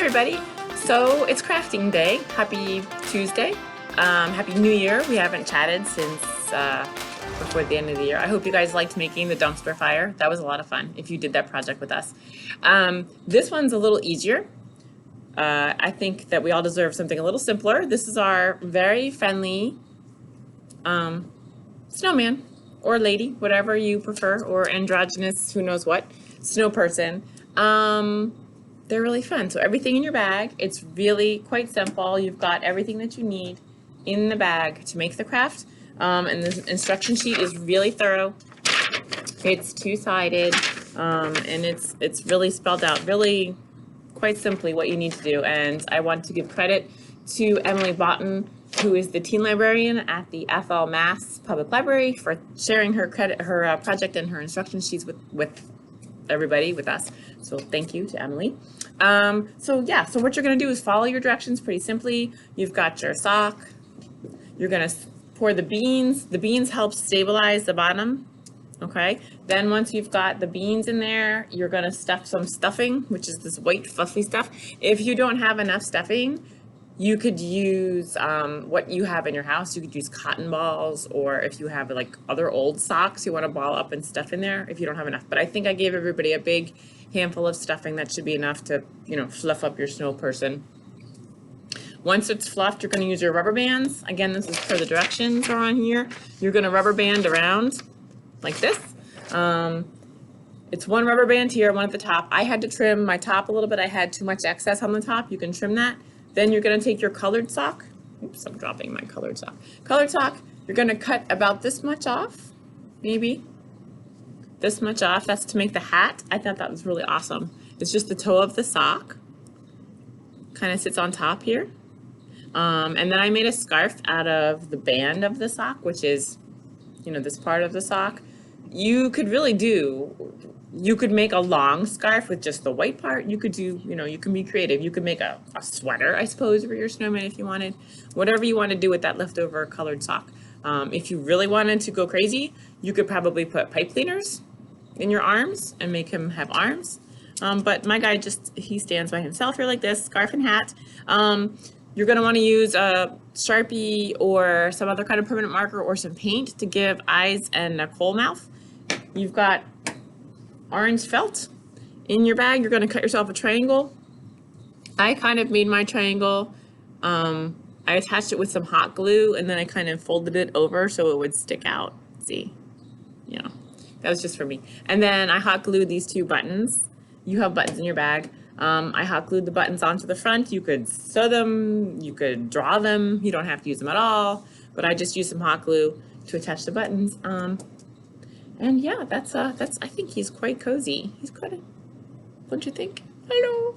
everybody. So it's crafting day. Happy Tuesday. Happy New Year. We haven't chatted since before the end of the year. I hope you guys liked making the dumpster fire. That was a lot of fun if you did that project with us. This one's a little easier. I think that we all deserve something a little simpler. This is our very friendly snowman or lady, whatever you prefer, or androgynous, who knows what, snow person. They're really fun. So everything in your bag, it's really quite simple. You've got everything that you need in the bag to make the craft. And the instruction sheet is really thorough. It's two-sided, and it's really spelled out really quite simply what you need to do. And I want to give credit to Emily Botten, who is the teen librarian at the FL Mass Public Library, for sharing her project and her instruction sheets with everybody, with us. So thank you to Emily. So what you're gonna do is follow your directions pretty simply. You've got your sock. You're gonna pour the beans. The beans help stabilize the bottom, okay? Then once you've got the beans in there, you're gonna stuff some stuffing, which is this white fluffy stuff. If you don't have enough stuffing, you could use what you have in your house. You could use cotton balls, or if you have like other old socks you want to ball up and stuff in there if you don't have enough. But I think I gave everybody a big handful of stuffing. That should be enough to, fluff up your snow person. Once it's fluffed, you're going to use your rubber bands. Again, this is per the directions are on here. You're going to rubber band around like this. It's one rubber band here, one at the top. I had to trim my top a little bit. I had too much excess on the top. You can trim that. Then you're going to take your colored sock. Oops, I'm dropping my colored sock. Colored sock, you're going to cut about this much off, maybe this much off. That's to make the hat. I thought that was really awesome. It's just the toe of the sock. Kind of sits on top here. And then I made a scarf out of the band of the sock, which is, this part of the sock. You could make a long scarf with just the white part. You could do, you can be creative. You could make a sweater, I suppose, for your snowman if you wanted. Whatever you want to do with that leftover colored sock. If you really wanted to go crazy, you could probably put pipe cleaners in your arms and make him have arms. But my guy he stands by himself here like this, scarf and hat. You're going to want to use a Sharpie or some other kind of permanent marker or some paint to give eyes and a coal mouth. You've got orange felt in your bag. You're going to cut yourself a triangle. I kind of made my triangle. I attached it with some hot glue, and then I kind of folded it over so it would stick out. See, that was just for me. And then I hot glued these two buttons. You have buttons in your bag. I hot glued the buttons onto the front. You could sew them, you could draw them. You don't have to use them at all, but I just used some hot glue to attach the buttons. And yeah, that's I think he's quite cozy. He's quite don't you think? I know.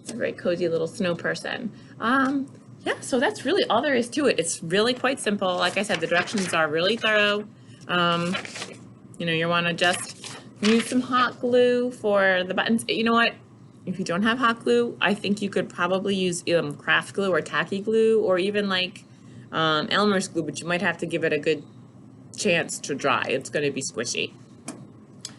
It's a very cozy little snow person. Yeah, so that's really all there is to it. It's really quite simple. Like I said, the directions are really thorough. You want to just use some hot glue for the buttons. You know what? If you don't have hot glue, I think you could probably use craft glue or tacky glue, or even like Elmer's glue, but you might have to give it a good chance to dry. It's going to be squishy.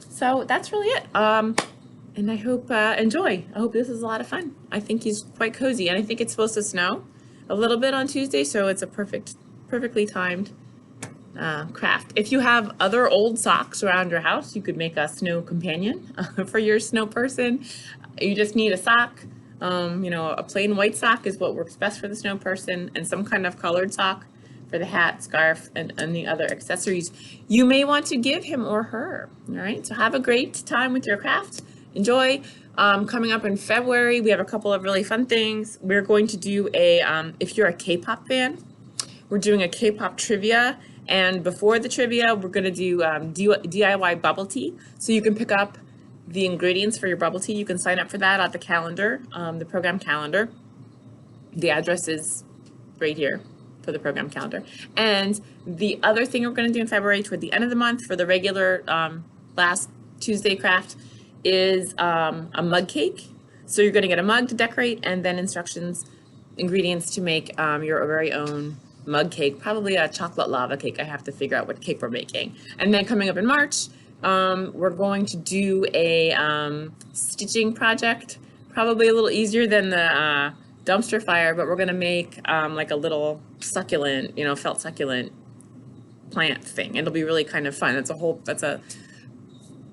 So that's really it. And I hope enjoy. I hope this is a lot of fun. I think he's quite cozy, and I think it's supposed to snow a little bit on Tuesday, so it's a perfectly timed craft. If you have other old socks around your house, you could make a snow companion for your snow person. You just need a sock. A plain white sock is what works best for the snow person, and some kind of colored sock for the hat, scarf, and the other accessories you may want to give him or her. All right, so have a great time with your craft. Enjoy. Coming up in February, we have a couple of really fun things. We're going to do if you're a K-pop fan, we're doing a K-pop trivia. And before the trivia, we're going to do DIY bubble tea. So you can pick up the ingredients for your bubble tea. You can sign up for that at the calendar, the program calendar. The address is right here for the program calendar. And the other thing we're going to do in February toward the end of the month for the regular last Tuesday craft is a mug cake. So you're going to get a mug to decorate, and then ingredients to make your very own mug cake, probably a chocolate lava cake. I have to figure out what cake we're making. And then coming up in March, we're going to do a stitching project Probably a little easier than the dumpster fire, but we're gonna make like a little succulent, felt succulent plant thing. It'll be really kind of fun. That's a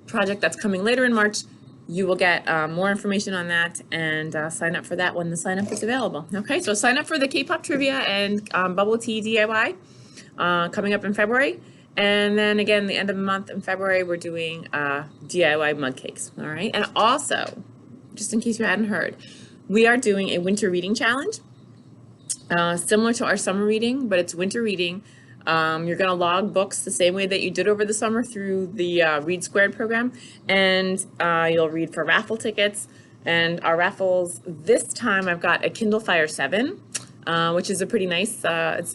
project that's coming later in March. You will get more information on that and sign up for that when the sign up is available. Okay, so sign up for the K-pop trivia and bubble tea DIY coming up in February. And then again, the end of the month in February, we're doing DIY mug cakes. All right, and also, just in case you hadn't heard, we are doing a winter reading challenge, similar to our summer reading, but it's winter reading. You're going to log books the same way that you did over the summer through the Read Squared program, and you'll read for raffle tickets. And our raffles this time, I've got a Kindle Fire 7, which is a pretty nice,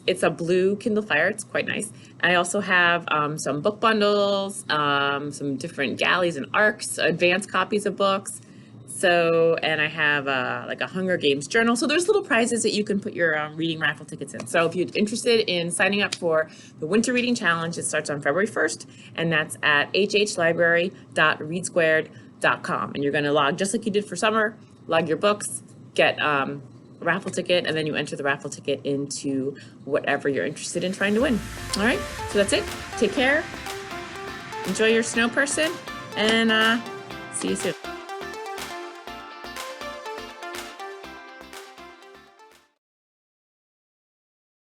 it's a blue Kindle Fire, it's quite nice. I also have some book bundles, some different galleys and arcs, advanced copies of books. So, and I have like a Hunger Games journal. So there's little prizes that you can put your reading raffle tickets in. So if you're interested in signing up for the Winter Reading Challenge, it starts on February 1st, and that's at hhlibrary.readsquared.com. And you're going to log, just like you did for summer, log your books, get a raffle ticket, and then you enter the raffle ticket into whatever you're interested in trying to win. All right, so that's it. Take care. Enjoy your snow person, and see you soon.